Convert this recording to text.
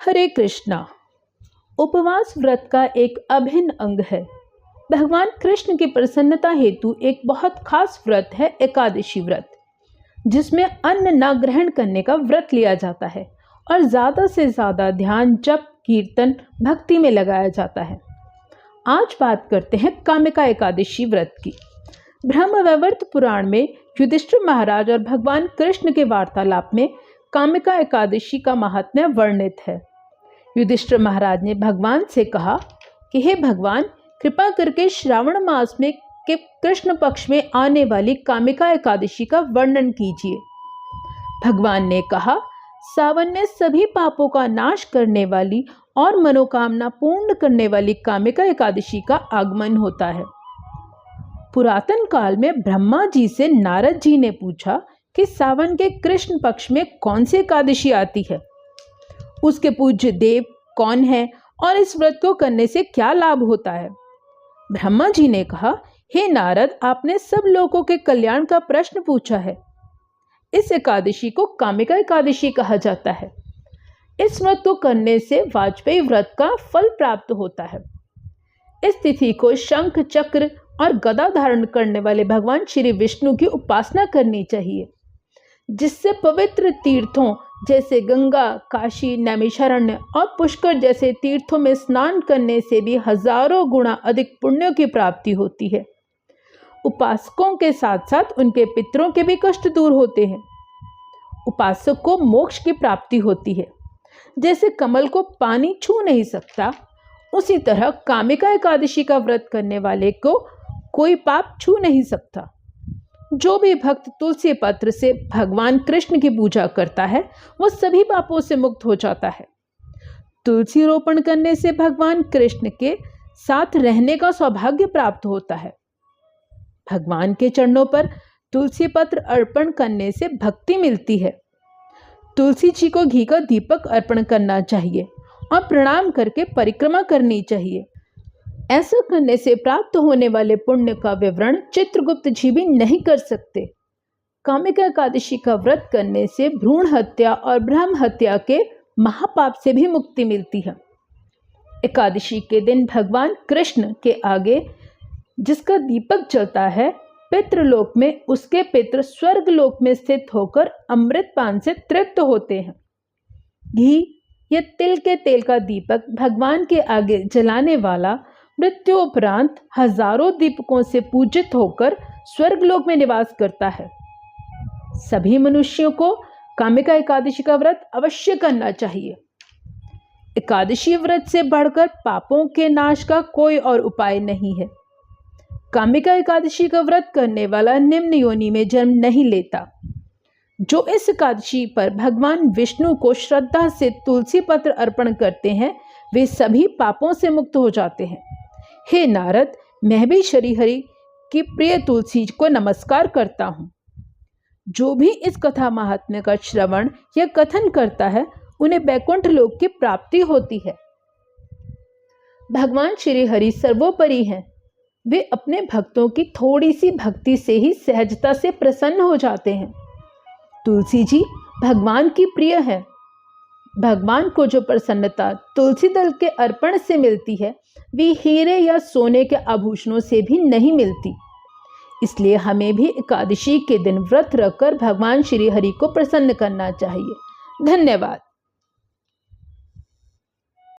हरे कृष्णा। उपवास व्रत का एक अभिन्न अंग है। भगवान कृष्ण की प्रसन्नता हेतु एक बहुत खास व्रत है एकादशी व्रत, जिसमें अन्न न ग्रहण करने का व्रत लिया जाता है और ज़्यादा से ज़्यादा ध्यान, जप, कीर्तन, भक्ति में लगाया जाता है। आज बात करते हैं कामिका एकादशी व्रत की। ब्रह्मवैवर्त पुराण में युधिष्ठिर महाराज और भगवान कृष्ण के वार्तालाप में कामिका एकादशी का महात्म्य वर्णित है। युधिष्ठिर महाराज ने भगवान से कहा कि हे भगवान, कृपा करके श्रावण मास में के कृष्ण पक्ष में आने वाली कामिका एकादशी का वर्णन कीजिए। भगवान ने कहा, सावन में सभी पापों का नाश करने वाली और मनोकामना पूर्ण करने वाली कामिका एकादशी का आगमन होता है। पुरातन काल में ब्रह्मा जी से नारद जी ने पूछा कि सावन के कृष्ण पक्ष में कौन सी एकादशी आती है, उसके पूज्य देव कौन है और इस व्रत को करने से क्या लाभ होता है। ब्रह्मा जी ने कहा, हे नारद, आपने सब लोगों के कल्याण का प्रश्न पूछा है। इस एकादशी को कामिका एकादशी कहा जाता है। इस व्रत को करने से वाजपेयी व्रत का फल प्राप्त होता है। इस तिथि को शंख, चक्र और गदा धारण करने वाले भगवान श्री विष्णु की उपासना करनी चाहिए, जिससे पवित्र तीर्थों जैसे गंगा, काशी, नैमिषारण्य और पुष्कर जैसे तीर्थों में स्नान करने से भी हजारों गुना अधिक पुण्यों की प्राप्ति होती है। उपासकों के साथ साथ उनके पितरों के भी कष्ट दूर होते हैं। उपासक को मोक्ष की प्राप्ति होती है। जैसे कमल को पानी छू नहीं सकता, उसी तरह कामिका एकादशी का व्रत करने वाले को कोई पाप छू नहीं सकता। जो भी भक्त तुलसी पत्र से भगवान कृष्ण की पूजा करता है, वह सभी पापों से मुक्त हो जाता है। तुलसी रोपण करने से भगवान कृष्ण के साथ रहने का सौभाग्य प्राप्त होता है। भगवान के चरणों पर तुलसी पत्र अर्पण करने से भक्ति मिलती है। तुलसी जी को घी का दीपक अर्पण करना चाहिए और प्रणाम करके परिक्रमा करनी चाहिए। ऐसा करने से प्राप्त होने वाले पुण्य का विवरण चित्रगुप्त जी भी नहीं कर सकते। कामिका एकादशी का व्रत करने से भ्रूण हत्या और ब्रह्म हत्या के महापाप से भी मुक्ति मिलती है। एकादशी के दिन भगवान कृष्ण के आगे जिसका दीपक जलता है, पितृलोक में उसके पितृ स्वर्गलोक में स्थित होकर अमृत पान से तृप्त होते हैं। घी या तिल के तेल का दीपक भगवान के आगे जलाने वाला मृत्यु उपरांत हजारों दीपकों से पूजित होकर स्वर्गलोक में निवास करता है। सभी मनुष्यों को कामिका एकादशी का व्रत अवश्य करना चाहिए। एकादशी व्रत से बढ़कर पापों के नाश का कोई और उपाय नहीं है। कामिका एकादशी का व्रत करने वाला निम्न योनि में जन्म नहीं लेता। जो इस एकादशी पर भगवान विष्णु को श्रद्धा से तुलसी पत्र अर्पण करते हैं, वे सभी पापों से मुक्त हो जाते हैं। हे नारद, मैं भी श्रीहरि की प्रिय तुलसी को नमस्कार करता हूँ। जो भी इस कथा महात्म्य का श्रवण या कथन करता है, उन्हें बैकुंठ लोक की प्राप्ति होती है। भगवान श्रीहरि सर्वोपरि हैं। वे अपने भक्तों की थोड़ी सी भक्ति से ही सहजता से प्रसन्न हो जाते हैं। तुलसी जी भगवान की प्रिय है। भगवान को जो प्रसन्नता तुलसी दल के अर्पण से मिलती है, वे हीरे या सोने के आभूषणों से भी नहीं मिलती। इसलिए हमें भी एकादशी के दिन व्रत रखकर भगवान श्री हरि को प्रसन्न करना चाहिए। धन्यवाद।